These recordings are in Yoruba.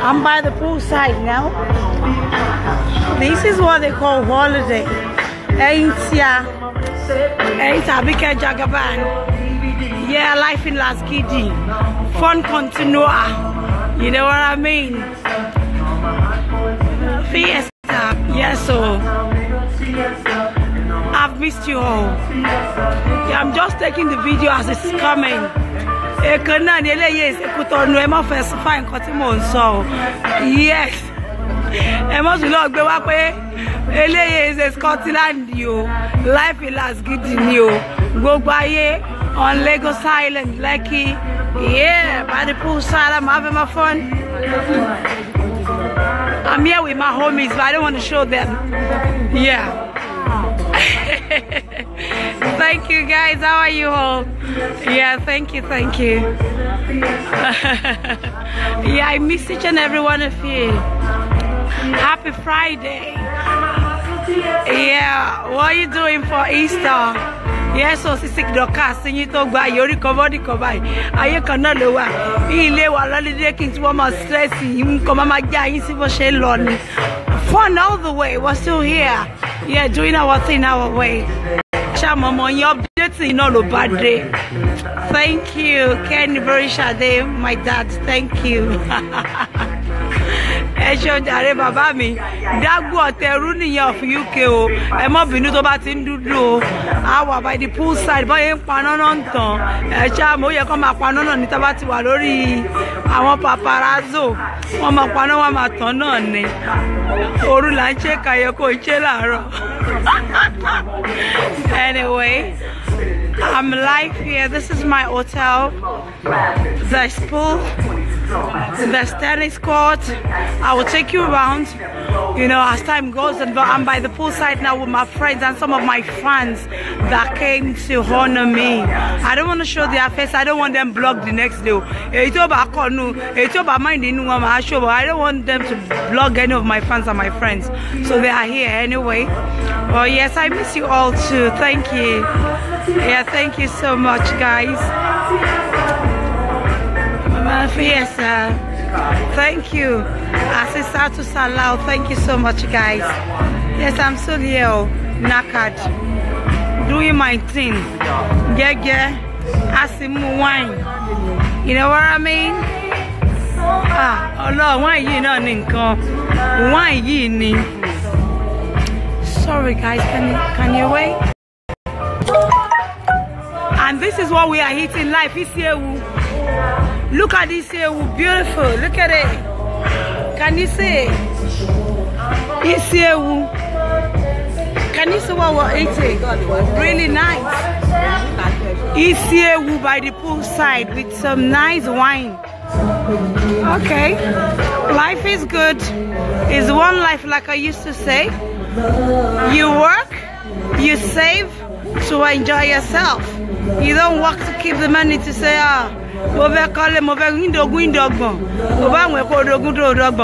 I'm by the poolside now. This is what they call holiday. Ain't Jagaban. Yeah, life in Las Gidi. Fun continua. You know what I mean? Fiesta. Yeah, so I've missed you all. Yeah, I'm just taking the video as it's coming. Yes. I must not go up. LA is a Scotland, you. Life in Las Gidi, you. Go by on Lagos Island, Lucky. Yeah, by the poolside, I'm having my fun. I'm here with my homies, but I don't want to show them. Yeah. Thank you guys. How are you all? Yeah, thank you. Yeah, I miss each and every one of you. Happy Friday. Yeah, what are you doing for Easter? Yes, so sick doctor, sing you talk by your recovery. I cannot lower. He lay while holiday kings were more stressing. Come on, my guy, fun all the way. We're still here. Yeah, doing our thing our way. Mama, you're updating all about day. Thank you, Ken Berishade, my dad. Thank you. Baba mi dagbo oteru niyan of UK o e mo binu to ba tin dudu o awa by the poolside boy n panono ntan e sha mo ye ko ma panono ni ta ba ti wa lori awon paparazzo won ma pano wa ma tan na ni oru la nse kaye ko ise laaro. Anyway, I'm live here. This is my hotel. There's pool, there's tennis court. I will take you around, you know, as time goes. And I'm by the poolside now with my friends and some of my fans that came to honor me. I don't want to show their face. I don't want them blocked the next day. I don't want them to block any of my fans and my friends. So they are here anyway. Well, yes, I miss you all too. Thank you. Yeah, thank you so much, guys. Yes, thank you. Asisatu Salau, thank you so much, guys. Yes, I'm still here, knackered, doing my thing. Asimu wine. You know what I mean? Oh no, why you not ninko? Why you need? Sorry, guys, can you wait? And this is what we are eating live. Look at this here, beautiful. Look at it. Can you see? It's here. Can you see what we're eating? Really nice. It's here by the poolside with some nice wine. Okay. Life is good. It's one life, like I used to say. You work, you save to enjoy yourself. You don't work to keep the money to say, over column over window. Over we call the good old dog.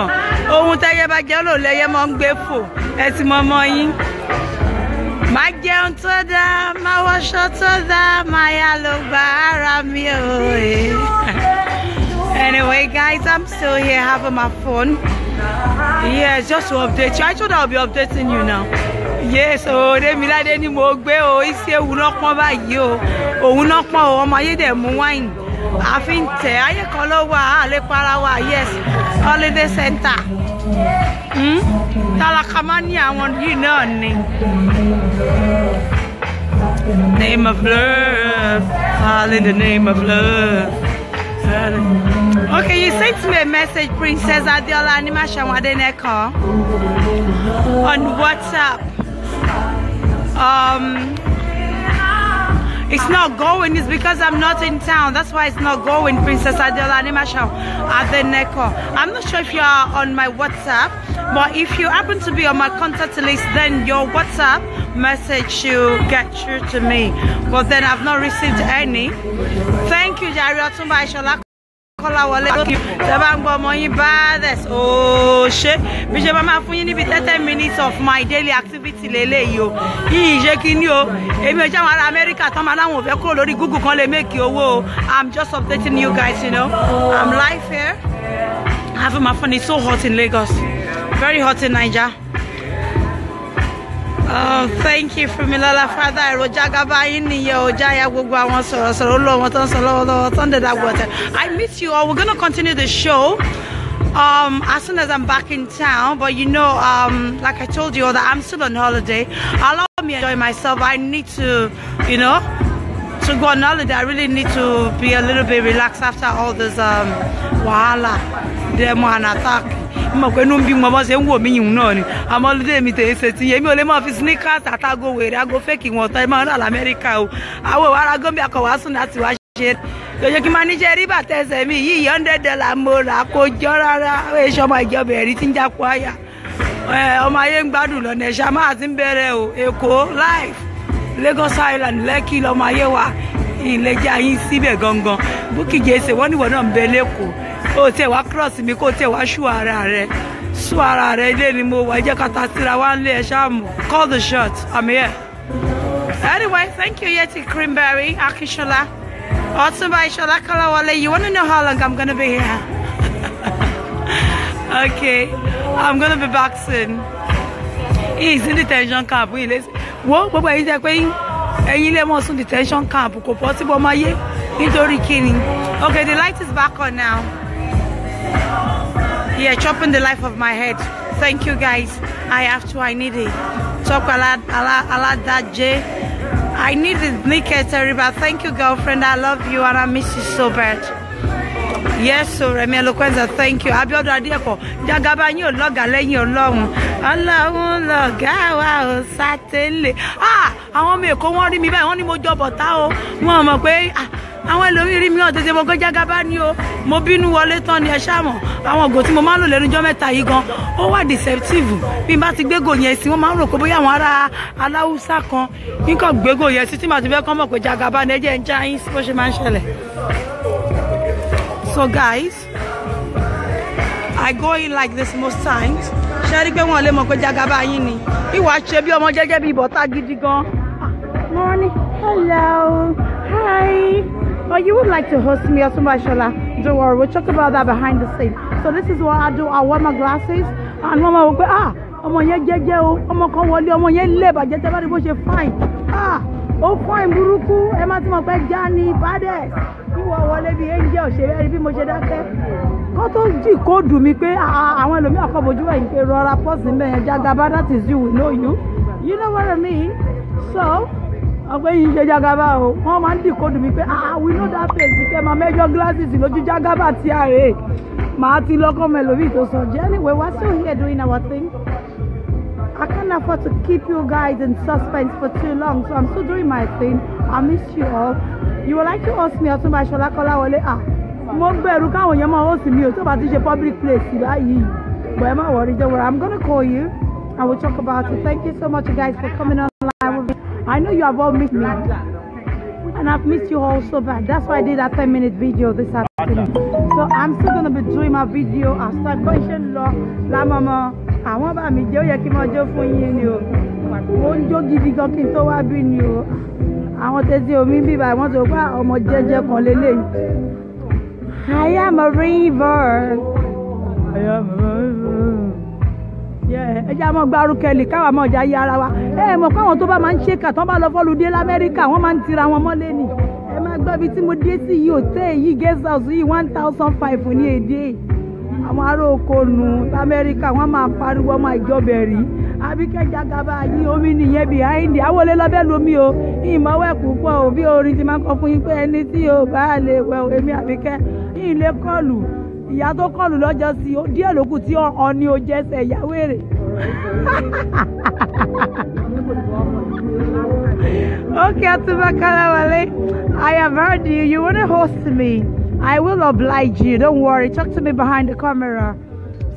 Oh, tell about yellow lay among grateful. As my my down to the my wash to the my yellow bar. Anyway, guys, I'm still here having my fun. Yeah, just to update you. I thought I'll be updating you now. Yes, oh, they me like any more gbe o ise wu no pon bayi o ohun no pon o omo aye de mu wine afin te aye kan lo wa ale para wa. Yes, holiday center talakamani awon yi na ni name of love, all in the name of love. Okay, you sent me a message, Princess Adiola Animashawadeneko, on WhatsApp. It's not going. It's because I'm not in town. That's why it's not going, Princess Adiola Animashawadeneko. I'm not sure if you are on my WhatsApp, but if you happen to be on my contact list, then your WhatsApp message should get through to me. But then I've not received any. Thank you, Jari Otumba Aishola. Oh shit, 30 minutes of my daily activity. I'm just updating you guys, you know. I'm live here. I've having my fun. It's so hot in Lagos. Very hot in Niger. Oh, thank you for Milala Father. Jagaban I miss you all. We're gonna continue the show as soon as I'm back in town. But you know, like I told you all, that I'm still on holiday. Allow me to enjoy myself. I need to, you know, to go on holiday. I really need to be a little bit relaxed after all this wahala, demo and attack. I'm holiday me to say to you, only my sneakers that I go with. I go faking what I'm on America. I will go back as soon as you shit. You can manage a river test me, $100 more. I could show my job everything that quiet. My young Badul, Neshama, Zimbere, Eco, Life, Lagos Island, Lucky, Lomayewa, in Leja, in Sibe Gongo, Bookie Jesse, one on Beleko. Oh, say what cross me, go say what Shuara, anymore. Call the shots. I'm here. Anyway, thank you, Yeti Cranberry, Akishola. Also by Shola Kalawale. You want to know how long I'm going to be here? Okay, I'm going to be back soon. He's in detention camp. What is that going? And you let us in detention camp. Possible, my year. Okay, the light is back on now. Yeah, chopping the life of my head. Thank you guys. I have to, I need it. Talk a lot that J. I need it, Nika Terrible. Thank you, girlfriend. I love you and I miss you so bad. Yes, so Remy Eloquenza, thank you. Abiodo Adieko. Jagaban yo loga lẹ́yìn Ọlọ́run. Ọlọ́run loga wa certainly. Àwọn mi ko wọ́n rí mi báyìí, wọ́n ní mo jọ bọ̀tá o. Wọ́n mọ̀ pé àwọn ẹlòmí rí mi o tètè mo go Jagaban ni o. Mo bínú wọlé tán ni ẹ ṣá mọ̀. Àwọn ògo tí mo máa ń lò lẹ́nu jọ́ mẹ́ta yìí gan. Ó wà deceptive. Bí n bá ti gbégo yẹn sí, wọ́n máa ń rò pé bóyá àwọn ará Aláùsá kan nǹkan gbégo yẹn sí tí màá ti fẹ́ kàn mọ̀ pé Jagaban ẹ jẹ́ ń já yín sí bó ṣe máa ń ṣẹlẹ̀. So guys, I go in like this most times. Ṣé rí pé wọ́n lè mọ̀ pé Jagaban yín ni. Ìwà ṣe bí ọmọ jẹ́jẹ́ bí bọ̀tá gidi gan. Morning, hello, hi. Oh, you would like to host me, Osumba Shola? Don't worry, we'll talk about that behind the scene. So this is what I do. I wear my glasses, and Mama will go, ọmọ yẹn jẹ́jẹ́ o, ọmọ kan wọlé, ọmọ yẹn lè bàjẹ́ tẹ́ bá rí bó ṣe fine. Ó fine burúkú, ẹ má ti mọ̀ pé Johnny Bades. Ìwọ wọlé bí angel ṣe bẹ́ẹ̀ bí mo ṣe dákẹ́. Kó tó jì kó dùn mí pé àwọn ẹlòmí àkọ́bójú ẹ̀yìn pé rọra pọ́sì ń bẹ̀yẹn Jagaban, that is you, we know you. You know what I mean? So, ọgbẹ́ yìí ṣe Jagaban o. Wọ́n máa ń dì kó dùn mí pé we know that place. Kẹ́ máa major glasses lójú Jagaban tí a rè é. Màá ti lọ́kọ́ mẹ́lòmí tó sọ. Anyway, we're still here doing our thing. I can't afford to keep you guys in suspense for too long, so I'm still doing my thing. I miss you all. You would like to host me Osumba Shola Kolawole? Mo bẹ̀rù káwọn èèyàn máa host me o tó bá ti ṣe public place báyìí. But I'm not worried, don't worry. I'm gonna call you and we'll talk about it. Thank you so much, guys, for coming online with me. I know you have all missed me, and I've missed you all so bad. That's why I did that 10-minute video this afternoon. So I'm still gonna be doing my video. I'll start going la mama. Àwọn bá mi jẹ́ ó yẹ kí mo jó fún yín ni o. Mo ń jó gidi gan kí n tó wá bí ni o. Àwọn tẹ́tí omi bí báyìí wọ́n tó pa ọmọ jẹ́jẹ́ kan lélẹ́yìí. I am a river. I am a river. Yeah, ẹ jẹ́ àmọ́ gbárùkẹ́lì káwa mọ̀ ọjà yí ara wa. Mọ̀ káwọn tó bá máa ń ṣe kà tán bá lọ fọ́lùdé l'Amẹ́ríkà wọ́n máa ń tira wọn mọ́lé ni. Ẹ máa gbọ́ ibi tí mo dé sí yìí hòtẹ́ẹ̀ yìí guest house yìí 1,500 ní èdè. Àwọn ará oko nù l'Amẹ́ríkà wọ́n máa pariwo ọmọ ìjọbẹ̀rí. Àbíkẹ́ Jagaban yìí omi nìyẹn behind àwọlé lọ́bẹ̀ lómi o. Ìmọ̀wẹ́ púpọ̀ o bí orin ti máa ń kọ fún yín pé ẹni tí o bá lè wẹ̀ èmi Àbíkẹ́ yìí lè kọlù. Ìyá tó kọlù lọ́jọ́ sí i díẹ̀ lókù tí ọ̀ọ́ni o jẹ́sẹ̀ ìyàwó èrè. Okay, Osumba Kolawole, I have heard you. You want to host me? I will oblige you. Don't worry. Talk to me behind the camera.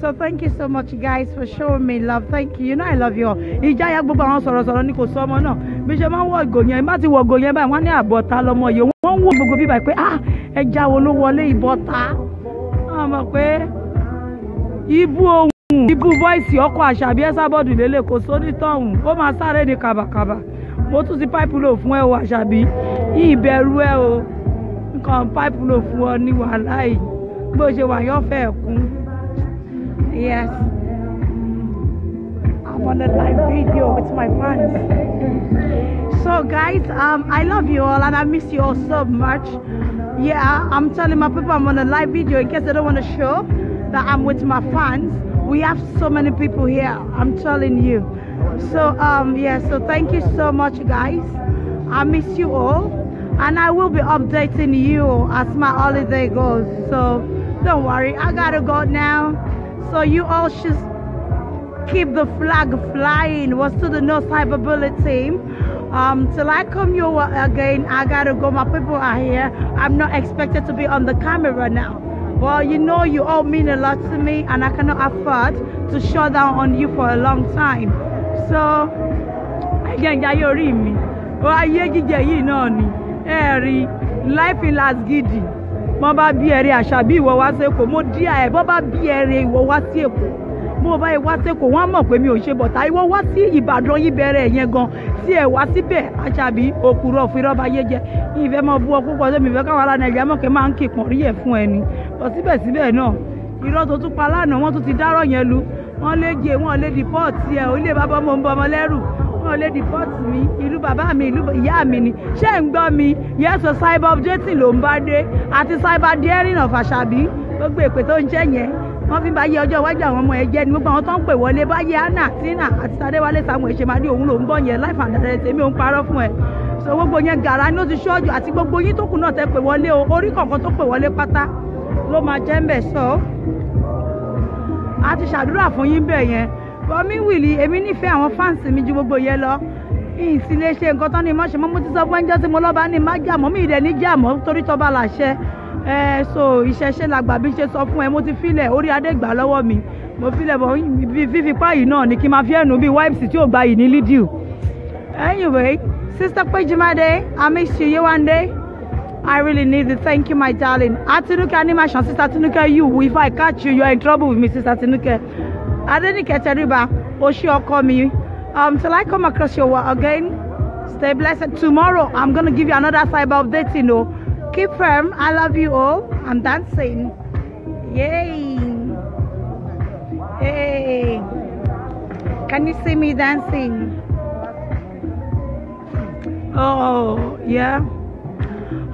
So thank you so much, guys, for showing me love. Thank you. You know I love you all. Ìjáyà gbogbo àwọn sọ̀rọ̀ ní kò sọ ọmọ náà. Bí ṣe máa ń wọ ìgò yẹn, má ti wọ ìgò yẹn báyìí, wọ́n ní àbọ̀tá lọ́mọ yìí. Wọ́n ń wọ gbogbo bíbáyìí pé ẹja wo ló wọlé ìbọ̀tá. Wọ́n mọ̀ pé ibú ohun, ibú voice ọkọ̀ Àṣàbí Ẹ̀sàbọ̀dù lélẹ̀ kò sóní tọ̀hún. Ó máa sáré ní kàbàkàbà. Mo tún ti pipe lò fún ẹ o Àṣàbí. Ìbẹ̀rù ẹ o. Nǹkan pipe lò fún ọ ní wàhálà yìí. Bó ṣe wà yọ́ fẹ́ kún. Yes. I'm on a live video with my fans. So guys, I love you all and I miss you all so much. Yeah, I'm telling my people I'm on a live video in case they don't want to show that I'm with my fans. We have so many people here, I'm telling you. So yeah, so thank you so much guys. I miss you all and I will be updating you as my holiday goes. So don't worry, I gotta go now. So you all should keep the flag flying. What's to the No Cyberbully team. Till I come your way again, I gotta go. My people are here. I'm not expected to be on the camera now. Well, you know you all mean a lot to me and I cannot afford to shut down on you for a long time. So again, you read me. Life in Las Gidi. Mama biere Ashabi wo wa se ko mo dia e bo ba biere wo wa si Èkó. Mo ba e wa se ko wọ́n mọ̀ pé mi ò ṣe but ai wo wa si Ìbàdàn yín bẹ̀rẹ̀ yẹn gan. Tí ẹ wá síbẹ̀ Ashabi okuro fi roba ye je. Ìfẹ́ mọ bu okuko se mi fẹ́ ka wa la Nigeria mo ke ma nki pon ri e fún ẹni. But síbẹ̀síbẹ̀ náà irọ́ tó tún pa lánàá wọ́n tún ti dárò yẹn lu. Wọ́n lè je wọ́n lè deport ẹ o le baba mo nbo mo lẹ́rù. Wọ́n lè deport mi ìlú bàbá mi ìlú ìyá mi ni. Ṣé ń gbọ́ mi? Yes, so cyber updating ló ń bá dé àti cyber daring of Ashabi. Gbogbo èpè tó ń jẹ́ yẹn wọ́n fi bá yé ọjọ́ iwájú àwọn ọmọ ẹ̀ jẹ́ ni gbogbo àwọn tó ń pè wọlé báyé Anna Tina àti Tadéwálé Samuel ṣe máa ní òun ló ń bọ̀ yẹn life and direct èmi ò ń parọ́ fún ẹ. So gbogbo yẹn gàrà ní ó ti ṣọ́ọ̀jù àti gbogbo yín tó kù náà tẹ pè wọlé o orí kọ̀ọ̀kan tó pè wọlé pátá ló máa jẹ́ ń bẹ̀ sọ. A ti ṣàdúrà fún yín bẹ̀ yẹn. Bọ́mí wìlì èmi nífẹ̀ẹ́ àwọn fáǹsì mi ju gbogbo yẹn lọ. Ìsìlẹ̀ ṣe nǹkan tán ni mo ṣe mọ́ mo ti sọ fún ẹjọ́ tí mo lọ́ba ní má jàmọ́ mi ìdẹ̀ ní jàmọ́ torí tọ́ba làṣẹ. So ìṣẹ̀ṣe làgbà bí ṣe sọ fún ẹ mo ti filẹ̀ orí adé gbà lọ́wọ́ mi. Mo filẹ̀ bọ̀ fífipá yìí náà ni kí n máa fi ẹnu bí wipes tí ò gba yìí ní lídìí. Anyway, Sister Pejimade, I miss you one day. I really need it. Thank you, my darling. Atinuke animation, Sister Tinuke, you. If I catch you, you're in trouble with me, Sister Tinuke. Adenike Teriba, Oshi Okomi. Till I come across your work again, stay blessed. Tomorrow, I'm going to give you another cyber update, you know. Keep firm. I love you all. I'm dancing. Yay. Hey. Can you see me dancing? Oh, yeah.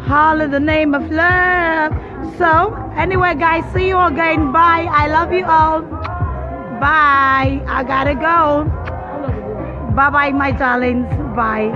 Holler the name of love. So, anyway, guys, see you again. Bye. I love you all. Bye. I gotta go. Bye-bye, my darlings. Bye.